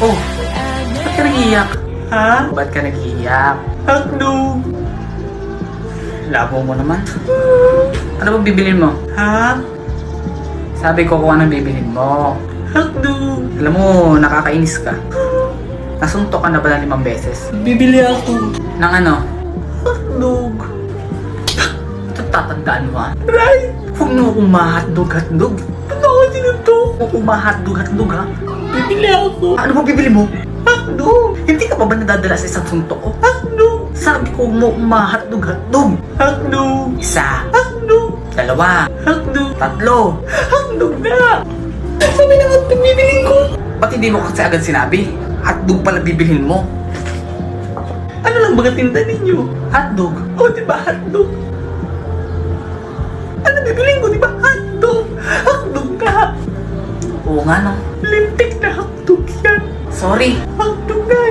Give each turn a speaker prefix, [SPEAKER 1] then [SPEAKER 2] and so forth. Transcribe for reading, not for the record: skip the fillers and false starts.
[SPEAKER 1] Oh, ba't ka nag-iiyak? Ha? Ba't ka nag-iiyak? Hotdog! Labo mo naman. Ano ba bibilin mo? Ha? Sabi ko kung anong bibilin mo. Hotdog! Alam mo, nakakainis ka. Nasuntok ka na ba ng 5 beses? Bibili ako. Ng ano? Hotdog. Ito tatandaan mo, ha? Right! Huwag mo akong ma-hotdog. Ano ka sinuto? Huwag akong ma-hotdog, ha? Bibili ako. Ano ba bibili mo? Hotdog! Hindi ka pa ba nadadala sa isang suntok ko? Hotdog! Sabi ko mo ma-hotdog. Hotdog! Isa. Hotdog! 2. Hotdog! 3. Hotdog na! Sabi na hotdog bibilin ko. Ba't hindi mo kasi agad sinabi? Hotdog pala bibilhin mo. Ano lang ba tinda ninyo? Hotdog. O, diba hotdog? Ano bibilhin ko, diba hotdog? Hotdog ka. Oo nga, no? Lintik na hotdog yan. Sorry. Hotdog na.